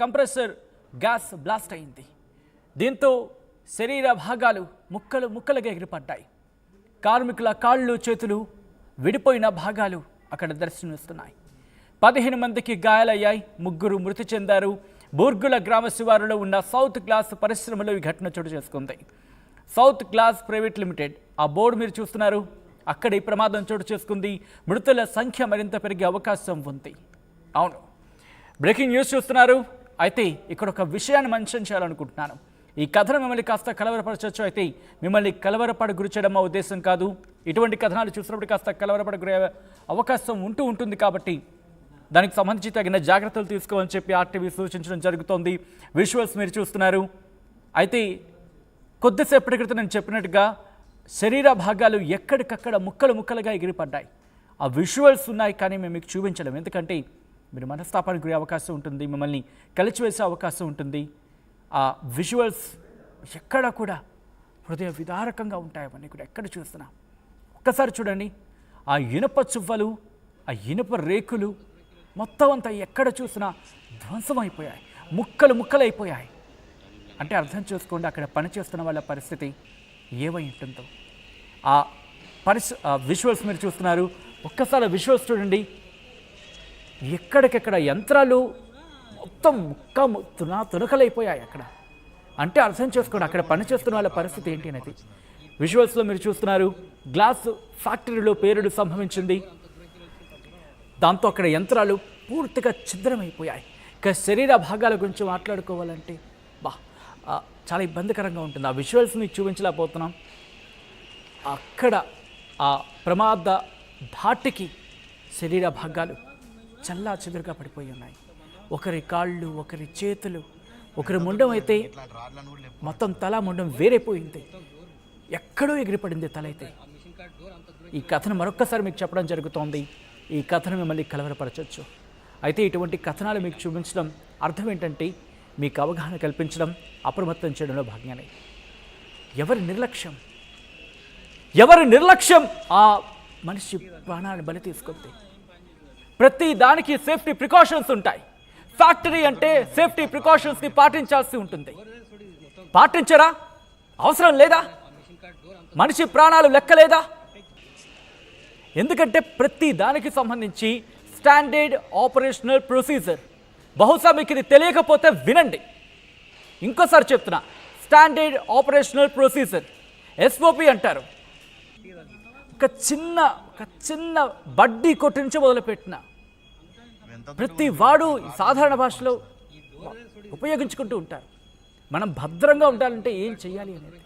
Compressor gas blast అయింది. దీంతో శరీర భాగాలు ముక్కలు ముక్కలుగా ఎగిరిపడ్డాయి. కార్మికుల కాళ్ళు చేతులు విడిపోయిన భాగాలు అక్కడ దర్శనమిస్తున్నాయి. 15 మందికి గాయాలయ్యాయి, 3 మృతి చెందారు. బూర్గుల గ్రామ శివారులో ఉన్న సౌత్ గ్లాస్ పరిశ్రమలో ఈ ఘటన చోటు చేసుకుంది. సౌత్ గ్లాస్ ప్రైవేట్ లిమిటెడ్ ఆ బోర్డు మీరు చూస్తున్నారు, అక్కడ ఈ ప్రమాదం చోటు చేసుకుంది. మృతుల సంఖ్య మరింత పెరిగే అవకాశం ఉంది. అవును, బ్రేకింగ్ న్యూస్ చూస్తున్నారు. అయితే ఇక్కడ ఒక విషయాన్ని మెన్షన్ చేయాలనుకుంటున్నాను. ఈ కథనం మిమ్మల్ని కాస్త కలవరపరచవచ్చు, అయితే మిమ్మల్ని కలవరపడ గురి చేయడం మా ఉద్దేశం కాదు. ఇటువంటి కథనాలు చూసినప్పుడు కాస్త కలవరపడ గురి అవకాశం ఉంటుంది కాబట్టి దానికి సంబంధించి తగిన జాగ్రత్తలు తీసుకోమని చెప్పి ఆర్టీవీ సూచించడం జరుగుతోంది. విజువల్స్ మీరు చూస్తున్నారు. అయితే కొద్దిసేపటి క్రితం నేను చెప్పినట్టుగా శరీర భాగాలు ఎక్కడికక్కడ ముక్కలు ముక్కలుగా ఎగిరిపడ్డాయి. ఆ విజువల్స్ ఉన్నాయి, కానీ మేము మీకు చూపించలేం. ఎందుకంటే మీరు మనస్తాపానికి గురే అవకాశం ఉంటుంది, మిమ్మల్ని కలిచివేసే అవకాశం ఉంటుంది. ఆ విజువల్స్ ఎక్కడ కూడా హృదయ విదారకంగా ఉంటాయి. అవన్నీ కూడా ఎక్కడ చూస్తున్నా ఒక్కసారి చూడండి. ఆ ఇనుప చువ్వలు, ఆ ఇనుప రేకులు మొత్తం అంతా ఎక్కడ చూసినా ధ్వంసమైపోయాయి, ముక్కలు ముక్కలైపోయాయి. అంటే అర్థం చేసుకోండి అక్కడ పనిచేస్తున్న వాళ్ళ పరిస్థితి ఏమై ఉంటుందో. ఆ విజువల్స్ మీరు చూస్తున్నారు. ఒక్కసారి విజువల్స్ చూడండి. ఎక్కడికెక్కడ యంత్రాలు మొత్తం తునకలైపోయాయి అక్కడ. అంటే అర్థం చేసుకోండి అక్కడ పనిచేస్తున్న వాళ్ళ పరిస్థితి ఏంటి అనేది. విజువల్స్లో మీరు చూస్తున్నారు. గ్లాస్ ఫ్యాక్టరీలో పేలుడు సంభవించింది. దాంతో అక్కడ యంత్రాలు పూర్తిగా ఛిద్రమైపోయాయి. ఇక శరీర భాగాల గురించి మాట్లాడుకోవాలంటే చాలా ఇబ్బందికరంగా ఉంటుంది. ఆ విజువల్స్ మీకు చూపించలేకపోతున్నాం. అక్కడ ఆ ప్రమాద ధాటికి శరీర భాగాలు చల్లా చెదురుగా పడిపోయి ఉన్నాయి. ఒకరి కాళ్ళు, ఒకరి చేతులు, ఒకరి ముండం అయితే మొత్తం తల ముండం వేరైపోయింది. ఎక్కడో ఎగిరిపడింది తల అయితే. ఈ కథను మరొక్కసారి మీకు చెప్పడం జరుగుతోంది. ఈ కథను మిమ్మల్ని కలవరపరచవచ్చు. అయితే ఇటువంటి కథనాలు మీకు చూపించడం అర్థం ఏంటంటే మీకు అవగాహన కల్పించడం, అప్రమత్తం చేయడంలో భాగంగానే. ఎవరి నిర్లక్ష్యం ఆ మనిషి ప్రాణాలను బలి తీసుకుంది. ప్రతి దానికి సేఫ్టీ ప్రికాషన్స్ ఉంటాయి. ఫ్యాక్టరీ అంటే సేఫ్టీ ప్రికాషన్స్ని పాటించాల్సి ఉంటుంది. పాటించరా? అవసరం లేదా? మనిషి ప్రాణాలు లెక్కలేదా? ఎందుకంటే ప్రతి దానికి సంబంధించి స్టాండర్డ్ ఆపరేషనల్ ప్రొసీజర్. బహుశా మీకు ఇది తెలియకపోతే వినండి. ఇంకోసారి చెప్తున్నా, స్టాండర్డ్ ఆపరేషనల్ ప్రొసీజర్, SOP అంటారు. ఒక చిన్న బడ్డీ కొట్టు నుంచి మొదలుపెట్టిన ప్రతి వాడు సాధారణ భాషలో ఉపయోగించుకుంటూ ఉంటారు. మనం భద్రంగా ఉండాలంటే ఏం చేయాలి అనేది.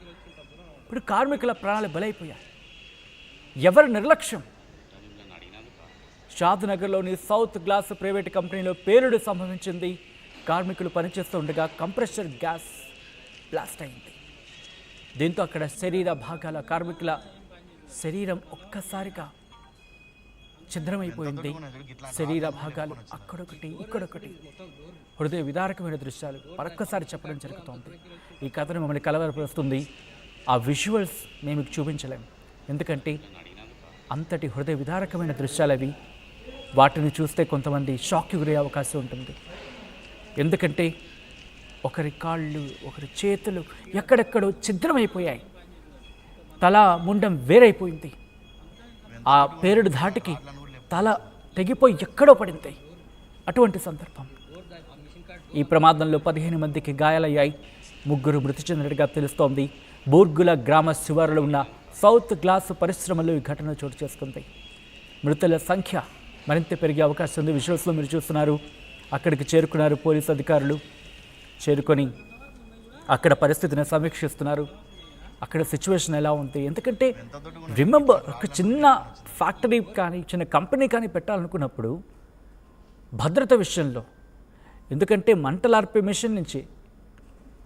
ఇప్పుడు కార్మికుల ప్రాణాలు బలైపోయాయి. ఎవరి నిర్లక్ష్యం? షాద్నగర్లోని సౌత్ గ్లాస్ ప్రైవేట్ కంపెనీలో పేలుడు సంభవించింది. కార్మికులు పనిచేస్తూ ఉండగా కంప్రెసర్ గ్యాస్ బ్లాస్ట్ అయింది. దీంతో అక్కడ శరీర భాగాల కార్మికుల శరీరం ఒక్కసారిగా ఛిద్రమైపోయింది. శరీర భాగాలు అక్కడొకటి ఇక్కడొకటి. హృదయ విదారకమైన దృశ్యాలు మరొక్కసారి చెప్పడం జరుగుతోంది. ఈ కథను మమ్మల్ని కలవరపరుస్తుంది. ఆ విజువల్స్ మేము చూపించలేము, ఎందుకంటే అంతటి హృదయ విదారకమైన దృశ్యాలు అవి. వాటిని చూస్తే కొంతమంది షాక్కి గురే అవకాశం ఉంటుంది. ఎందుకంటే ఒకరి కాళ్ళు, ఒకరి చేతులు ఎక్కడెక్కడో ఛిద్రమైపోయాయి. తల ముండం వేరైపోయింది. ఆ పేరుడు ధాటికి తల తెగిపోయి ఎక్కడో పడింది. అటువంటి సందర్భం. ఈ ప్రమాదంలో 15 మందికి గాయాలయ్యాయి, 3 మృతి చెందినట్టుగా తెలుస్తోంది. బూర్గుల గ్రామ శివారులో ఉన్న సౌత్ గ్లాస్ పరిశ్రమలో ఈ ఘటన చోటు చేసుకుంది. మృతుల సంఖ్య మరింత పెరిగే అవకాశం ఉంది. విజువల్స్లో మీరు చూస్తున్నారు. అక్కడికి చేరుకున్నారు పోలీసు అధికారులు. చేరుకొని అక్కడ పరిస్థితిని సమీక్షిస్తున్నారు. అక్కడ సిచ్యువేషన్ ఎలా ఉంది. ఎందుకంటే రిమెంబర్, ఒక చిన్న ఫ్యాక్టరీ కానీ చిన్న కంపెనీ కానీ పెట్టాలనుకున్నప్పుడు భద్రత విషయంలో, ఎందుకంటే మంటలార్పే మిషన్ నుంచి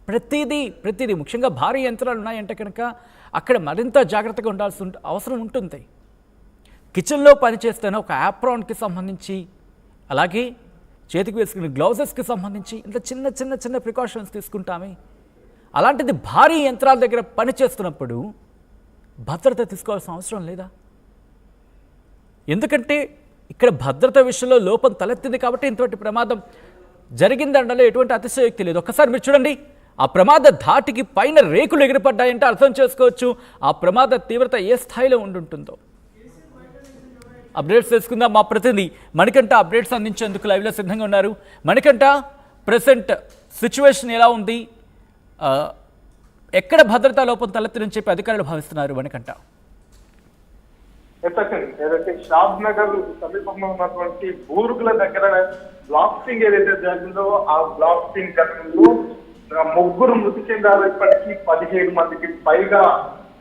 ప్రతిదీ ముఖ్యంగా భారీ యంత్రాలు ఉన్నాయంటే కనుక అక్కడ మరింత జాగ్రత్తగా ఉండాల్సి అవసరం ఉంటుంది. కిచెన్లో పనిచేస్తున్న ఒక యాప్రాన్కి సంబంధించి, అలాగే చేతికి వేసుకునే గ్లౌజెస్కి సంబంధించి ఇంత చిన్న ప్రికాషన్స్ తీసుకుంటామే. అలాంటిది భారీ యంత్రాల దగ్గర పనిచేస్తున్నప్పుడు భద్రత తీసుకోవాల్సిన అవసరం లేదా? ఎందుకంటే ఇక్కడ భద్రత విషయంలో లోపం తలెత్తింది కాబట్టి ఇంతటి ప్రమాదం జరిగిందనడంలో ఎటువంటి అతిశయోక్తి లేదు. ఒక్కసారి మీరు చూడండి, ఆ ప్రమాద ధాటికి పైన రేకులు ఎగిరిపడ్డాయంటే అర్థం చేసుకోవచ్చు ఆ ప్రమాద తీవ్రత ఏ స్థాయిలో ఉంటుందో. అప్డేట్స్ తెలుసుకుందాం. మా ప్రతినిధి మణికంఠ అప్డేట్స్ అందించేందుకు లైవ్లో సిద్ధంగా ఉన్నారు. మణికంఠ, ప్రెసెంట్ సిచ్యువేషన్ ఎలా ఉంది, ఎక్కడ భద్రతా లోపం తలెత్తినని చెప్పి అధికారులు భావిస్తున్నారు? మణికంఠ, ఏదైతే షాద్ నగర్ సమీపంలో ఉన్నటువంటి బూరుగుల దగ్గర బ్లాస్టింగ్ ఏదైతే జరిగిందో ఆ బ్లాస్టింగ్ ఘటనలో 3 మృతి చెందారు. ఇప్పటికీ 17 మందికి పైగా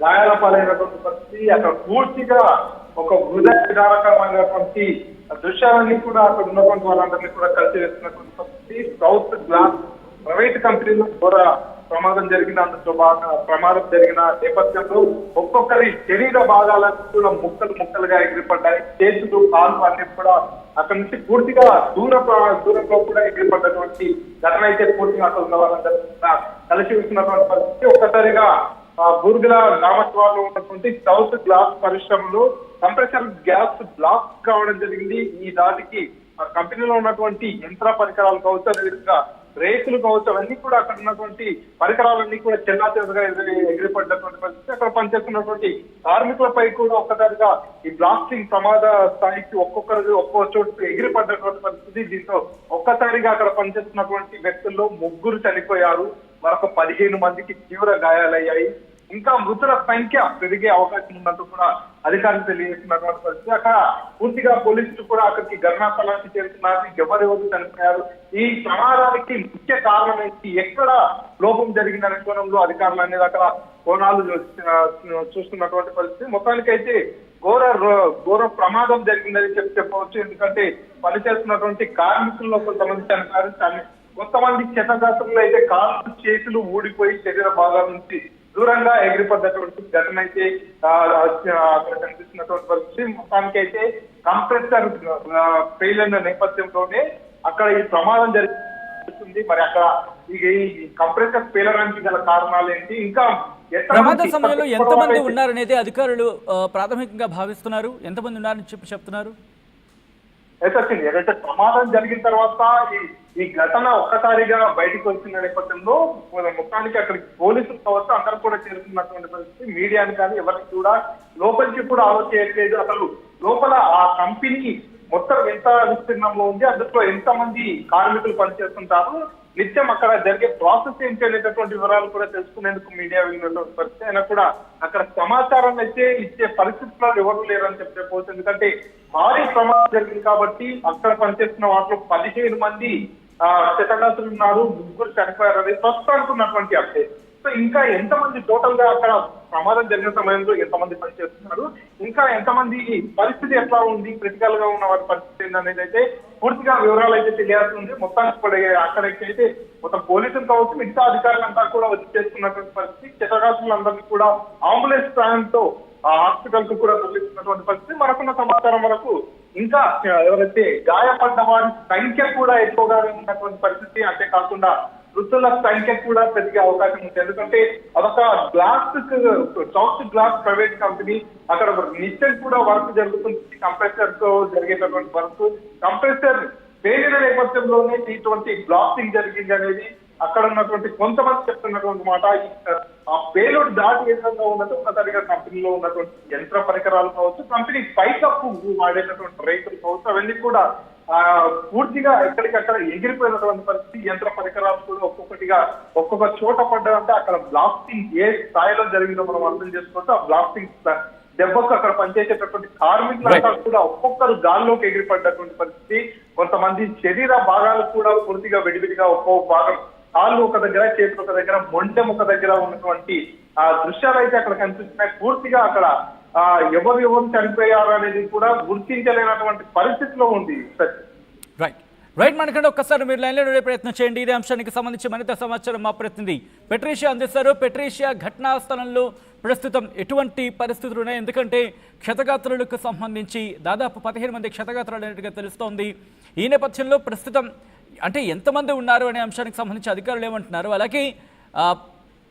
గాయాల పాలైనటువంటి పరిస్థితి. అక్కడ పూర్తిగా ఒక హృదయ విధానకరమైనటువంటి దృశ్యాలన్నీ కూడా అక్కడ ఉన్నటువంటి వాళ్ళందరినీ కూడా కలిసి వేస్తున్నటువంటి పరిస్థితి. సౌత్ గ్లాస్ ప్రైవేట్ కంపెనీలో కూడా ప్రమాదం జరిగిన ప్రమాదం జరిగిన నేపథ్యంలో ఒక్కొక్కరి శరీర భాగాలకు కూడా ముక్కలుగా ఎగిరిపడ్డాయి. చేతులు, కాళ్ళు అన్ని కూడా అక్కడి నుంచి పూర్తిగా దూరంలో కూడా ఎగిరిపడ్డటువంటి ఘటన అయితే పూర్తిగా అక్కడ ఉన్న వాళ్ళందరూ కలిసి వస్తున్నటువంటి పరిస్థితి. ఒక్కసారిగా బూర్గుల గ్రామత్వాల్లో ఉన్నటువంటి సౌత్ గ్లాస్ పరిశ్రమలో కంప్రెసర్ గ్యాస్ బ్లాక్ కావడం జరిగింది. ఈ దాటికి ఆ కంపెనీలో ఉన్నటువంటి యంత్ర పరికరాలు కావచ్చు, అదేవిధంగా రేకులు కావచ్చు, అవన్నీ కూడా అక్కడ ఉన్నటువంటి పరికరాలన్నీ కూడా చెల్లాచెదరుగా ఎగిరిపడ్డటువంటి పరిస్థితి. అక్కడ పనిచేస్తున్నటువంటి కార్మికులపై కూడా ఒక్కసారిగా ఈ బ్లాస్టింగ్ ప్రమాద స్థాయికి ఒక్కొక్కరు ఒక్కో చోటు ఎగిరిపడ్డటువంటి పరిస్థితి. దీంతో ఒక్కసారిగా అక్కడ పనిచేస్తున్నటువంటి వ్యక్తుల్లో 3 చనిపోయారు, మరొక 15 మందికి తీవ్ర గాయాలయ్యాయి. ఇంకా మృతుల సంఖ్య పెరిగే అవకాశం ఉన్నట్టు కూడా అధికారులు తెలియజేస్తున్నటువంటి పరిస్థితి. అక్కడ పూర్తిగా పోలీసులు కూడా అక్కడికి ఘటనా స్థలానికి చేరుతున్నారు. ఎవరెవరు చనిపోయారు, ఈ ప్రమాదానికి ముఖ్య కారణం ఏంటి, ఎక్కడ లోపం జరిగిందనే కోణంలో అధికారులు అనేది అక్కడ కోణాలు చూస్తున్నటువంటి పరిస్థితి. మొత్తానికైతే ఘోర ప్రమాదం జరిగిందని చెప్పవచ్చు. ఎందుకంటే పనిచేస్తున్నటువంటి కార్మికుల్లో కొంతమంది చనిపోయారు, కొంతమంది క్షతగాత్రులు అయితే కాళ్ళు చేతులు ఊడిపోయి శరీర భాగాల నుంచి దూరంగా ఎగిరిపడ్డటువంటి ఘటన అయితే అక్కడ కనిపిస్తున్నటువంటి పరిస్థితి. మొత్తానికి అయితే కంప్రెసర్ ఫెయిల్ అయిన నేపథ్యంలోనే అక్కడ ఈ ప్రమాదం జరుగుతుంది. మరి అక్కడ ఈ కంప్రెసర్ ఫెయిల్ అవడానికి గల కారణాలు ఏంటి, ఇంకా ప్రమాద సమయంలో ఎంతమంది ఉన్నారనేది అధికారులు ప్రాథమికంగా భావిస్తున్నారు? ఎంతమంది ఉన్నారని చెప్తున్నారు? ఏదైతే ప్రమాదం జరిగిన తర్వాత ఈ ఘటన ఒక్కసారిగా బయటకు వచ్చిన నేపథ్యంలో మొత్తానికి అక్కడికి పోలీసులు కావచ్చు అందరూ కూడా చేరుతున్నటువంటి పరిస్థితి. మీడియాని కానీ ఎవరికి కూడా లోపలికి కూడా ఆలోచించలేదు. అసలు లోపల ఆ కంపెనీ మొత్తం ఎంత విస్తీర్ణంలో ఉంది, అందులో ఎంతమంది కార్మికులు పనిచేస్తుంటారు, నిత్యం అక్కడ జరిగే ప్రాసెస్ ఏంటి అనేటటువంటి వివరాలు కూడా తెలుసుకునేందుకు మీడియా వెళ్ళినటువంటి పరిస్థితి. అయినా కూడా అక్కడ సమాచారం అయితే ఇచ్చే పరిస్థితుల్లో ఎవరు లేరని చెప్పకపోవచ్చు. ఎందుకంటే భారీ ప్రమాదం జరిగింది కాబట్టి అక్కడ పనిచేస్తున్న వాటిలో 15 మంది క్షతగాత్రులు ఉన్నారు, 3 చనిపోయారు అనేది ప్రస్తుతానికి ఉన్నటువంటి అప్డేట్. సో ఇంకా ఎంతమంది టోటల్ గా అక్కడ ప్రమాదం జరిగిన సమయంలో ఎంతమంది పనిచేస్తున్నారు, ఇంకా ఎంతమంది పరిస్థితి ఎట్లా ఉంది, క్రిటికల్ గా ఉన్న వారి పరిస్థితి ఏంటి అనేది అయితే పూర్తిగా వివరాలు అయితే తెలియాల్సి ఉంది. మొత్తానికి అక్కడికైతే మొత్తం పోలీసులు కావచ్చు మిగతా అధికారులంతా కూడా వచ్చి చేస్తున్నటువంటి పరిస్థితి. క్షతగాత్రులందరినీ కూడా అంబులెన్స్ సాయంతో హాస్పిటల్ కు కూడా తరలిస్తున్నటువంటి పరిస్థితి. మనకున్న సమాచారం వరకు ఇంకా ఎవరైతే గాయపడ్డ వారి సంఖ్య కూడా ఎక్కువగానే ఉన్నటువంటి పరిస్థితి. అంతేకాకుండా మృతుల సంఖ్య కూడా పెరిగే అవకాశం ఉంది. ఎందుకంటే అదొక సౌత్ గ్లాస్ ప్రైవేట్ కంపెనీ, అక్కడ నిత్యం కూడా వర్క్ జరుగుతుంది. కంప్రెసర్ తో జరిగేటటువంటి వర్క్, కంప్రెసర్ పేలిన నేపథ్యంలోనే ఇటువంటి బ్లాస్టింగ్ జరిగింది అనేది అక్కడ ఉన్నటువంటి కొంతమంది చెప్తున్నటువంటి మాట. ఆ పేలోడ్ దాటి ఏ విధంగా ఉన్నట్టు ఒక్కసారిగా కంపెనీలో ఉన్నటువంటి యంత్ర పరికరాలు కావచ్చు, కంపెనీ పైకప్పు వాడేటటువంటి రైతులు కావచ్చు, అవన్నీ కూడా పూర్తిగా ఎక్కడికక్కడ ఎగిరిపోయినటువంటి పరిస్థితి. యంత్ర పరికరాలు కూడా ఒక్కొక్క చోట పడ్డాయంటే అక్కడ బ్లాస్టింగ్ ఏ స్థాయిలో జరిగిందో మనం అర్థం చేసుకోవచ్చు. ఆ బ్లాస్టింగ్ దెబ్బకు అక్కడ పనిచేసేటటువంటి కార్మికులంతా కూడా ఒక్కొక్కరు గాల్లోకి ఎగిరిపడ్డటువంటి పరిస్థితి. కొంతమంది శరీర భాగాలు కూడా పూర్తిగా విడివిడిగా ఒక్కొక్క భాగం, కాళ్ళు ఒక దగ్గర, చేతులు ఒక దగ్గర, మొండెం ఒక దగ్గర ఉన్నటువంటి ఆ దృశ్యాలు అయితే అక్కడ కనిపిస్తున్నాయి. పూర్తిగా అక్కడ ఎవరు చనిపోయారు అనేది కూడా గుర్తించలేనటువంటి పరిస్థితిలో ఉంది. రైట్ మనకంటే ఒక్కసారి మీరు లైన్లో ఉండే ప్రయత్నం చేయండి. ఇదే అంశానికి సంబంధించి మరింత సమాచారం మా ప్రతినిధి పెట్రీషియా అందిస్తారు. పెట్రీషియా, ఘటనా స్థలంలో ప్రస్తుతం ఎటువంటి పరిస్థితులు ఉన్నాయి? ఎందుకంటే క్షతగాత్రులకు సంబంధించి దాదాపు 15 మంది క్షతగాత్రులు అనేట్టుగా తెలుస్తోంది. ఈ నేపథ్యంలో ప్రస్తుతం అంటే ఎంతమంది ఉన్నారు అనే అంశానికి సంబంధించి అధికారులు ఏమంటున్నారు, అలాగే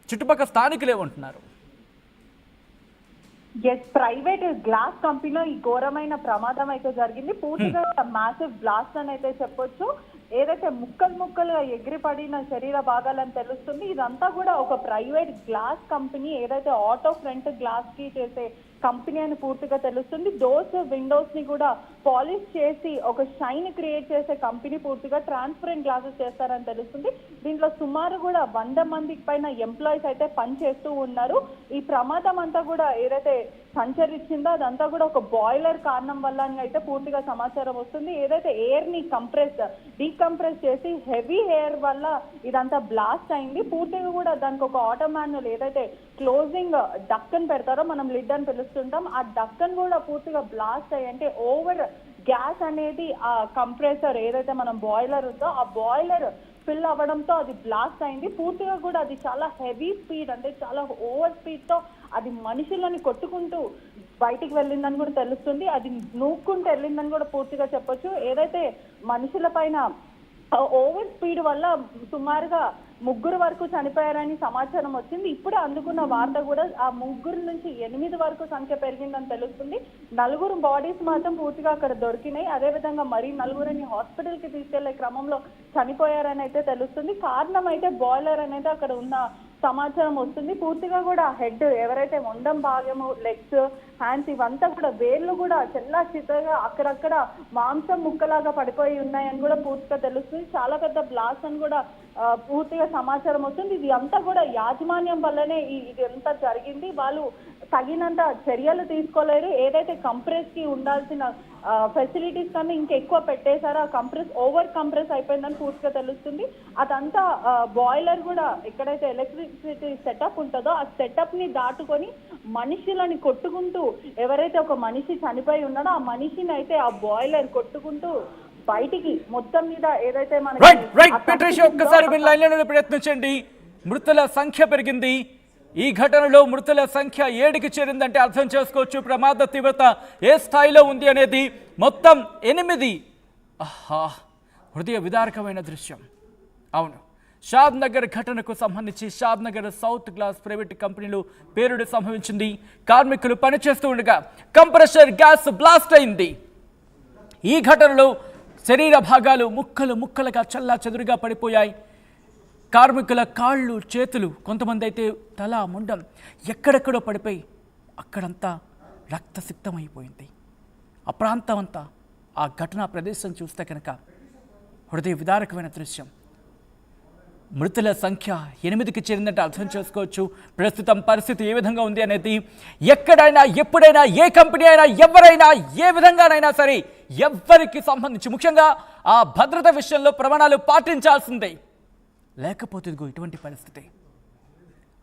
చుట్టుపక్కల స్థానికులు ఏమంటున్నారు? ప్రైవేట్ గ్లాస్ కంపెనీలో ఈ ఘోరమైన ప్రమాదం అయితే జరిగింది. పూర్తిగా మ్యాసివ్ బ్లాస్ట్ అని అయితే చెప్పొచ్చు. ఏదైతే ముక్కలు ముక్కలుగా ఎగిరిపడిన శరీర భాగాలని తెలుస్తుంది. ఇదంతా కూడా ఒక ప్రైవేట్ గ్లాస్ కంపెనీ, ఏదైతే ఆటో ఫ్రంట్ గ్లాస్ కి చేసే కంపెనీ అని పూర్తిగా తెలుస్తుంది. డోర్స్ విండోస్ ని కూడా పాలిష్ చేసి ఒక షైన్ క్రియేట్ చేసే కంపెనీ, పూర్తిగా ట్రాన్స్పరెంట్ గ్లాసెస్ చేస్తారని తెలుస్తుంది. దీంట్లో సుమారు కూడా 100 మందికి పైన ఎంప్లాయీస్ అయితే పని చేస్తూ ఉన్నారు. ఈ ప్రమాదం అంతా కూడా ఏదైతే సంచరించిందో అదంతా కూడా ఒక బాయిలర్ కారణం వల్ల అని అయితే పూర్తిగా సమాచారం వస్తుంది. ఏదైతే ఎయిర్ ని డీకంప్రెస్ చేసి హెవీ ఎయిర్ వల్ల ఇదంతా బ్లాస్ట్ అయింది. పూర్తిగా కూడా దానికి ఒక ఆటో మాన్యువల్ ఏదైతే క్లోజింగ్ డక్కన్ పెడతారో, మనం లిడ్ అని పిలుస్తుంటాం, ఆ డక్కన్ కూడా పూర్తిగా బ్లాస్ట్ అయ్యి, అంటే ఓవర్ గ్యాస్ అనేది ఆ కంప్రెసర్ ఏదైతే మనం బాయిలర్ ఉందో ఆ బాయిలర్ ఫిల్ అవ్వడంతో అది బ్లాస్ట్ అయింది. పూర్తిగా కూడా అది చాలా హెవీ స్పీడ్, అంటే చాలా ఓవర్ స్పీడ్ తో అది మనుషులని కొట్టుకుంటూ బయటికి వెళ్ళిందని కూడా తెలుస్తుంది. అది నూక్కుంటూ వెళ్ళిందని కూడా పూర్తిగా చెప్పొచ్చు. ఏదైతే మనుషుల పైన ఓవర్ స్పీడ్ వల్ల సుమారుగా 3 వరకు చనిపోయారని సమాచారం వచ్చింది. ఇప్పుడే అందుకున్న వార్త కూడా ఆ 3 నుంచి 8 వరకు సంఖ్య పెరిగిందని తెలుస్తుంది. 4 బాడీస్ మాత్రం పూర్తిగా అక్కడ దొరికినాయి. అదేవిధంగా మరి 4 హాస్పిటల్ కి తీసుకెళ్లే క్రమంలో చనిపోయారని అయితే తెలుస్తుంది. కారణం అయితే బాయిలర్ అనేది అక్కడ ఉన్న సమాచారం వస్తుంది. పూర్తిగా కూడా హెడ్ ఎవరైతే మొండం భాగము, లెగ్స్, హ్యాండ్స్ ఇవంతా కూడా వేళ్ళు కూడా చెల్లా చిత్తగా అక్కడక్కడ మాంసం ముక్కలాగా పడిపోయి ఉన్నాయని కూడా పూర్తిగా తెలుస్తుంది. చాలా పెద్ద బ్లాస్ట్ అని కూడా పూర్తిగా సమాచారం వస్తుంది. ఇది అంతా కూడా యాజమాన్యం వల్లనే ఇది అంతా జరిగింది. వాళ్ళు తగినంత చర్యలు తీసుకోలేరు. ఏదైతే కంప్రెస్ కి ఉండాల్సిన ఫెసిలిటీస్ కన్నా ఇంకెక్కువ పెట్టేశారో ఆ ఓవర్ కంప్రెస్ అయిపోయిందని పూర్తిగా తెలుస్తుంది. అదంతా బాయిలర్ కూడా ఎక్కడైతే ఎలక్ట్రిసిటీ సెటప్ ఉంటుందో ఆ సెటప్ ని దాటుకొని మనుషులని కొట్టుకుంటూ, ఎవరైతే ఒక మనిషి చనిపోయి ఉన్నాడో ఆ మనిషిని అయితే ఆ బాయిలర్ కొట్టుకుంటూ బయటికి మొత్తం మీద ఏదైతే ఒక్కసారి మీరు లైన్లో ప్రయత్నించండి. మృతుల సంఖ్య పెరిగింది. ఈ ఘటనలో మృతుల సంఖ్య 7కి చేరిందంటే అర్థం చేసుకోవచ్చు ప్రమాద తీవ్రత ఏ స్థాయిలో ఉంది అనేది. మొత్తం 8. హృదయ విదారకమైన దృశ్యం. అవును, షాద్ నగర్ ఘటనకు సంబంధించి షాద్ నగర్ సౌత్ గ్లాస్ ప్రైవేట్ కంపెనీలో పేలుడు సంభవించింది. కార్మికులు పనిచేస్తూ ఉండగా కంప్రెషర్ గ్యాస్ బ్లాస్ట్ అయింది. ఈ ఘటనలో శరీర భాగాలు ముక్కలు ముక్కలుగా చల్లా చెదురుగా పడిపోయాయి. కార్మికుల కాళ్ళు, చేతులు, కొంతమంది అయితే తల, ముండం ఎక్కడెక్కడో పడిపోయి అక్కడంతా రక్తసిక్తమైపోయింది. ఆ ప్రాంతం అంతా, ఆ ఘటనా ప్రదేశం చూస్తే కనుక హృదయ విదారకమైన దృశ్యం. మృతుల సంఖ్య 8కి చేరిందంటే అర్థం చేసుకోవచ్చు ప్రస్తుతం పరిస్థితి ఏ విధంగా ఉంది అనేది. ఎక్కడైనా ఎప్పుడైనా ఏ కంపెనీ అయినా ఎవరైనా ఏ విధంగానైనా సరే ఎవ్వరికి సంబంధించి ముఖ్యంగా ఆ భద్రత విషయంలో ప్రమాణాలు పాటించాల్సిందే. లేకపోతే ఇటువంటి పరిస్థితి.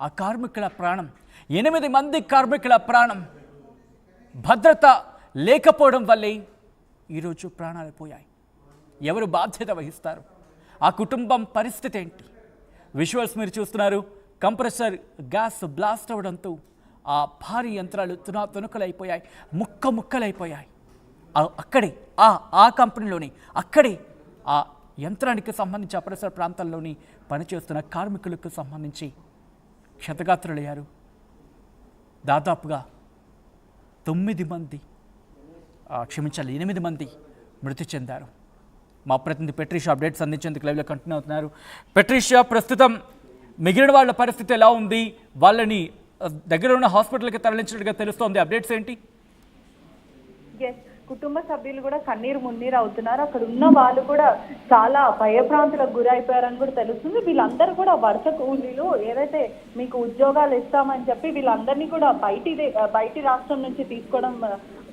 ఆ కార్మికుల ప్రాణం, 8 మంది కార్మికుల ప్రాణం భద్రత లేకపోవడం వల్లే ఈరోజు ప్రాణాలు పోయాయి. ఎవరు బాధ్యత వహిస్తారు? ఆ కుటుంబం పరిస్థితి ఏంటి? విజువల్స్ మీరు చూస్తున్నారు. కంప్రెసర్ గ్యాస్ బ్లాస్ట్ అవ్వడంతో ఆ భారీ యంత్రాలు తునకలైపోయాయి, ముక్కలైపోయాయి. అక్కడే ఆ కంపెనీలోని అక్కడే ఆ యంత్రానికి సంబంధించి అపరిసర ప్రాంతాల్లోని పనిచేస్తున్న కార్మికులకు సంబంధించి క్షతగాత్రులయ్యారు. దాదాపుగా 9 మంది, 8 మంది మృతి చెందారు. మా ప్రతినిధి పెట్రిషియా అప్డేట్స్ అందించేందుకు లైవ్లో కంటిన్యూ అవుతున్నారు. పెట్రిషియా, ప్రస్తుతం మిగిలిన వాళ్ళ పరిస్థితి ఎలా ఉంది? వాళ్ళని దగ్గర ఉన్న హాస్పిటల్కి తరలించినట్టుగా తెలుస్తోంది. అప్డేట్స్ ఏంటి? కుటుంబ సభ్యులు కూడా కన్నీరు మున్నీరు అవుతున్నారు. అక్కడ ఉన్న వాళ్ళు కూడా చాలా భయభ్రాంతులకు గురైపోయారని కూడా తెలుస్తుంది. వీళ్ళందరూ కూడా వరుస కూలీలు, ఏదైతే మీకు ఉద్యోగాలు ఇస్తామని చెప్పి వీళ్ళందరినీ కూడా బయటి రాష్ట్రం నుంచి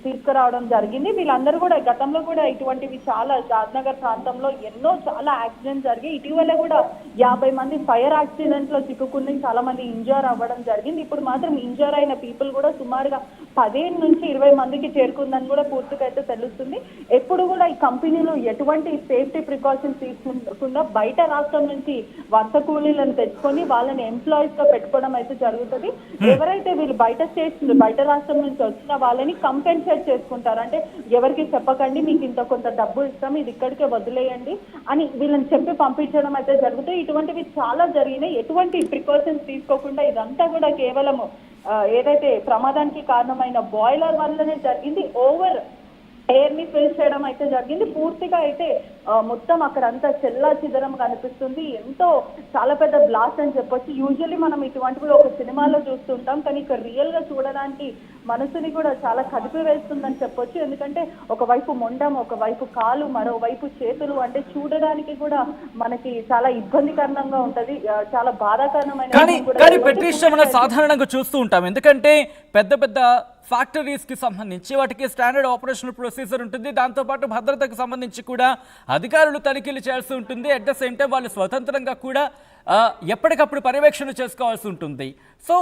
తీసుకురావడం జరిగింది. వీళ్ళందరూ కూడా గతంలో కూడా ఇటువంటివి చాలా షాద్నగర్ ప్రాంతంలో ఎన్నో చాలా యాక్సిడెంట్స్ జరిగాయి. ఇటీవల కూడా 50 మంది ఫైర్ యాక్సిడెంట్ లో చిక్కుకుని చాలా మంది ఇంజూర్ అవ్వడం జరిగింది. ఇప్పుడు మాత్రం ఇంజూర్ అయిన పీపుల్ కూడా సుమారుగా 15 నుంచి 20 మందికి చేరుకుందని కూడా పూర్తిగా అయితే తెలుస్తుంది. ఎప్పుడు కూడా ఈ కంపెనీలు ఎటువంటి సేఫ్టీ ప్రికాషన్స్ తీసుకుంటూ బయట రాష్ట్రం నుంచి వరుస కూలీలను తెచ్చుకొని వాళ్ళని ఎంప్లాయీస్ గా పెట్టుకోవడం అయితే జరుగుతుంది. ఎవరైతే వీళ్ళు బయట రాష్ట్రం నుంచి వచ్చిన వాళ్ళని కంపెన్సేట్ చేసుకుంటారు. అంటే ఎవరికి చెప్పకండి, మీకు ఇంత కొంత డబ్బు ఇస్తాం, ఇది ఇక్కడికే వదిలేయండి అని వీళ్ళని చెప్పి పంపించడం అయితే జరుగుతాయి. ఇటువంటివి చాలా జరిగినాయి. ఎటువంటి ప్రికాషన్స్ తీసుకోకుండా ఇదంతా కూడా కేవలం ఏదైతే ప్రమాదానికి కారణమైన బాయిలర్ వల్లనే జరిగింది. ఓవర్ ఎయిర్ ని ఫిల్ చేయడం అయితే జరిగింది. పూర్తిగా అయితే మొత్తం అక్కడంతా చెల్లా చిదరం కనిపిస్తుంది. ఎంతో చాలా పెద్ద బ్లాస్ట్ అని చెప్పొచ్చు. యూజువల్లీ మనం ఇటువంటివి ఒక సినిమాలో చూస్తుంటాం, కానీ ఇక్కడ రియల్ గా చూడడానికి మనసుని కూడా చాలా కదిపి వేస్తుందని చెప్పొచ్చు. ఎందుకంటే ఒకవైపు మొండం, ఒకవైపు కాలు, మరోవైపు చేతులు, అంటే చూడడానికి కూడా మనకి చాలా ఇబ్బందికరంగా ఉంటది, చాలా బాధాకరమైన కానీ పెట్రిషియా మనం సాధారణంగా చూస్తూ ఉంటాం. ఎందుకంటే పెద్ద పెద్ద ఫ్యాక్టరీస్ కి సంబంధించి వాటికి స్టాండర్డ్ ఆపరేషనల్ ప్రొసీజర్ ఉంటుంది. దాంతోపాటు భద్రతకు సంబంధించి కూడా అధికారులు తనిఖీలు చేయాల్సి ఉంటుంది. అట్ ద సేమ్ టైం వాళ్ళు స్వతంత్రంగా కూడా ఎప్పటికప్పుడు పర్యవేక్షణ చేసుకోవాల్సి ఉంటుంది. సో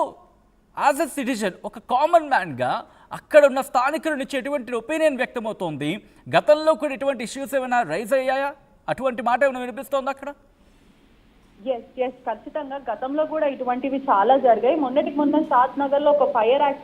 యాజ్ ఎ సిటిజన్, ఒక కామన్ మ్యాన్గా అక్కడ ఉన్న స్థానికుల నుంచి ఎటువంటి ఒపీనియన్ వ్యక్తమవుతోంది? గతంలో కూడా ఇటువంటి ఇష్యూస్ ఏమైనా రైజ్ అయ్యాయా? అటువంటి మాట ఏమైనా వినిపిస్తోంది అక్కడ? ఖచ్చితంగా గతంలో కూడా ఇటువంటివి చాలా జరిగాయి. మొన్నటికి మొన్న షాద్ నగర్ లో ఒక ఫైర్ యాక్సిడెంట్